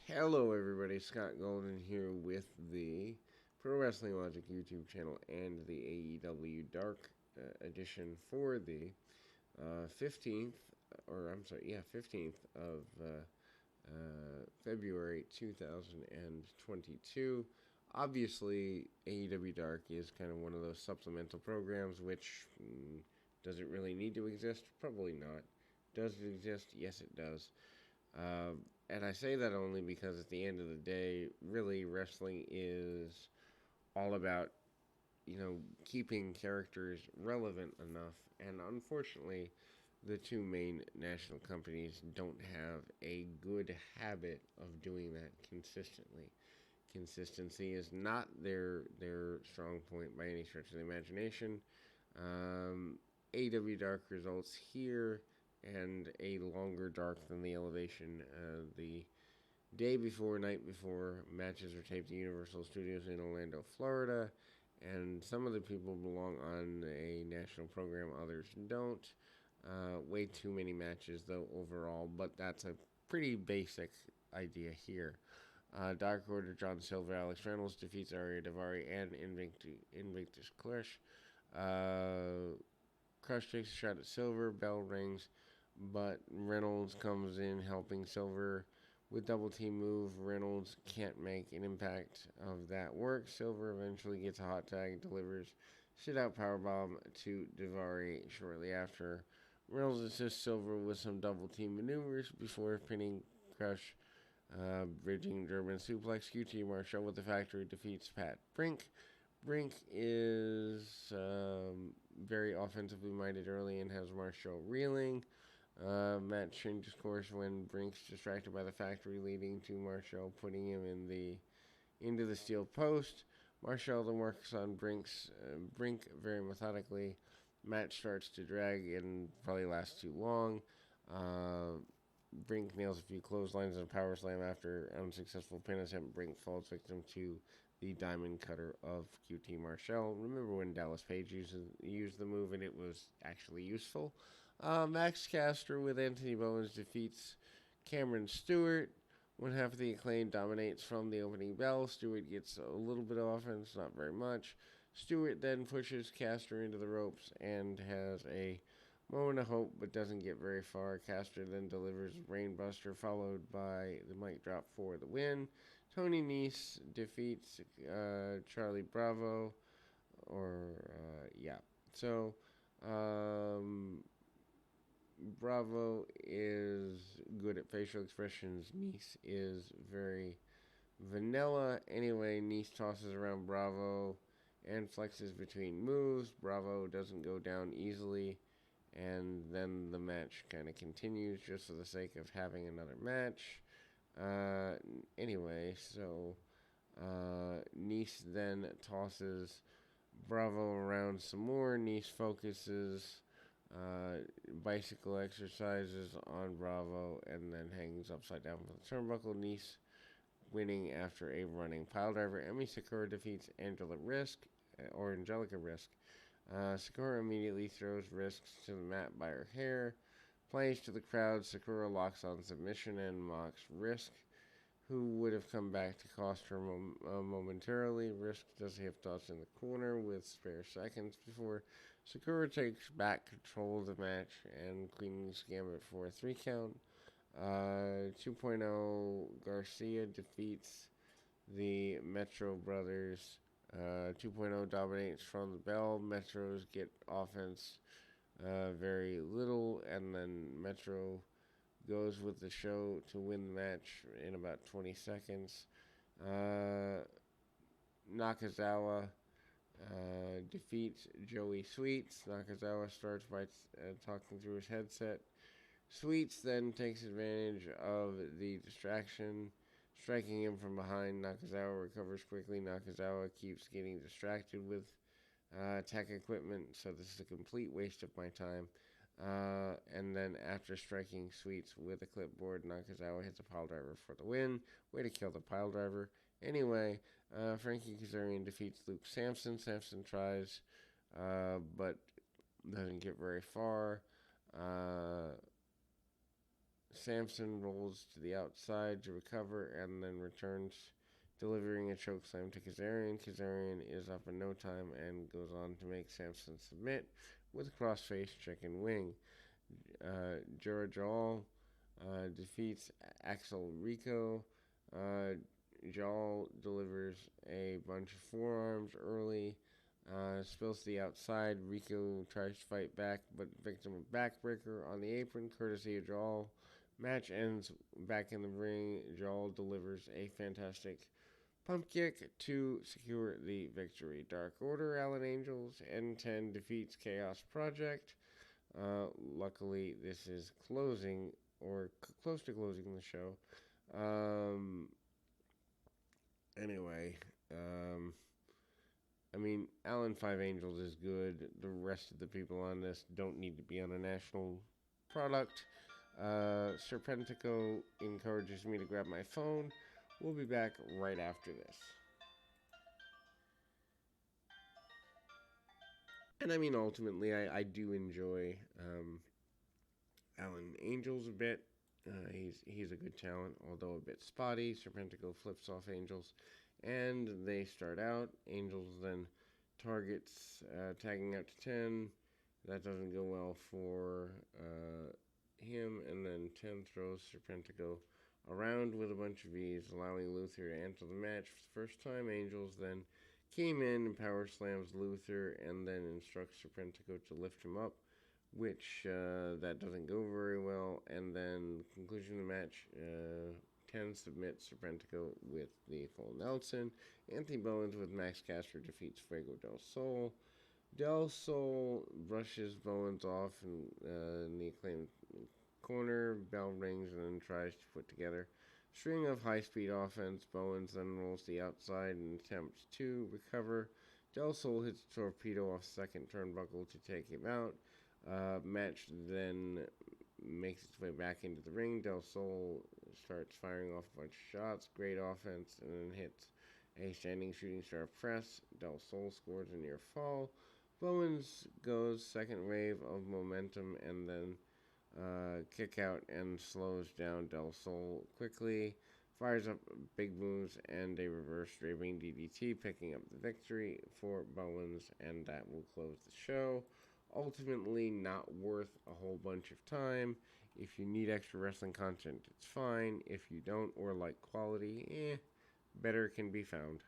Hello, everybody. Scott Golden here with the Pro Wrestling Logic YouTube channel and the AEW Dark edition for the 15th, or I'm sorry, yeah, 15th of February 2022. Obviously, AEW Dark is kind of one of those supplemental programs which does it really need to exist? Probably not. Does it exist? Yes, it does. Uh, and I say that only because at the end of the day, really, wrestling is all about, keeping characters relevant enough. And unfortunately, the two main national companies don't have a good habit of doing that consistently. Consistency is not their strong point by any stretch of the imagination. Um, AW Dark results here and a longer dark than the elevation. The day before, night before, matches are taped at Universal Studios in Orlando, Florida, and some of the people belong on a national program, others don't. Way too many matches, though, overall, but that's a pretty basic idea here. Dark Order, John Silver, Alex Reynolds defeats Arya Davari and Invictus Crush. Crush takes a shot at Silver, bell rings, but Reynolds comes in helping Silver with double team move. Reynolds can't make an impact of that work. Silver eventually gets a hot tag, delivers sit out powerbomb to Davari shortly after. Reynolds assists Silver with some double team maneuvers before pinning Crush, bridging German suplex. QT Marshall with the factory defeats Pat Brink. Brink is very offensively minded early and has Marshall reeling. Match changes course when Brink's distracted by the factory, leading to Marshall putting him into the steel post. Marshall then works on Brink very methodically. Match starts to drag and probably lasts too long. Brink nails a few clotheslines and a power slam after unsuccessful pin attempt. Brink falls victim to the diamond cutter of QT Marshall. Remember when Dallas Page used the move and it was actually useful? Max Caster with Anthony Bowens defeats Cameron Stewart. One half of the Acclaim dominates from the opening bell. Stewart gets a little bit of offense, not very much. Stewart then pushes Caster into the ropes and has a moment of hope, but doesn't get very far. Caster then delivers Brainbuster, followed by the mic drop for the win. Tony Nese defeats Charlie Bravo, yeah. So, Bravo is good at facial expressions. Nese is very vanilla. Anyway, Nese tosses around Bravo and flexes between moves. Bravo doesn't go down easily. And then the match kind of continues just for the sake of having another match. Anyway, so Nese then tosses Bravo around some more. Nese focuses bicycle exercises on Bravo and then hangs upside down for the turnbuckle. Nese winning after a running piledriver. Emi Sakura defeats Angelica Risk. Sakura immediately throws Risks to the mat by her hair. Plays to the crowd. Sakura locks on submission and mocks Risk, who would have come back to cost her momentarily. Risk does a hip toss in the corner with spare seconds before Sakura takes back control of the match and Queen's Gambit for a 3 count. 2.0 Garcia defeats the Metro Brothers. 2.0 dominates from the bell. Metros get offense very little, and then Metro goes with the show to win the match in about 20 seconds. Nakazawa defeats Joey Sweets. Nakazawa starts by talking through his headset. Sweets then takes advantage of the distraction, striking him from behind. Nakazawa recovers quickly. Nakazawa keeps getting distracted with tech equipment, so this is a complete waste of my time. And then after striking Sweets with a clipboard, Nakazawa hits a piledriver for the win. Way to kill the piledriver. Anyway, Frankie Kazarian defeats Luke Sampson. Sampson tries, but doesn't get very far. Samson rolls to the outside to recover and then returns, delivering a chokeslam to Kazarian. Kazarian is up in no time and goes on to make Samson submit with a crossface chicken wing. Jurajal defeats Axel Rico. Jal delivers a bunch of forearms early, spills to the outside. Rico tries to fight back, but victim of backbreaker on the apron, courtesy of Jal. Match ends back in the ring. Jal delivers a fantastic pump kick to secure the victory. Dark Order, Allen Angels, N10 defeats Chaos Project. Luckily, this is closing, or close to closing the show. Anyway, I mean, Allen 5 Angels is good. The rest of the people on this don't need to be on a national product. Serpentico encourages me to grab my phone. We'll be back right after this. And I mean, ultimately, I do enjoy Allen Angels a bit. He's a good talent, although a bit spotty. Serpentico flips off Angels, and they start out. Angels then targets, tagging out to 10. That doesn't go well for him, and then 10 throws Serpentico around with a bunch of ease, allowing Luther to enter the match for the first time. Angels then came in and power slams Luther, and then instructs Serpentico to lift him up, which that doesn't go very well. And then conclusion of the match, 10 submits Serpentico with the full Nelson. Anthony Bowens with Max Caster defeats Fuego del Sol. Del Sol brushes Bowens off in the Acclaimed corner. Bell rings and then tries to put together a string of high-speed offense. Bowens then rolls to the outside and attempts to recover. Del Sol hits a torpedo off second turnbuckle to take him out. Match then makes its way back into the ring. Del Sol starts firing off a bunch of shots. Great offense, and then hits a standing shooting star press. Del Sol scores a near fall. Bowens goes second wave of momentum and then kick out and slows down Del Sol quickly. Fires up big moves and a reverse draping DDT, picking up the victory for Bowens, and that will close the show. Ultimately, not worth a whole bunch of time. If you need extra wrestling content, it's fine. If you don't or like quality, better can be found.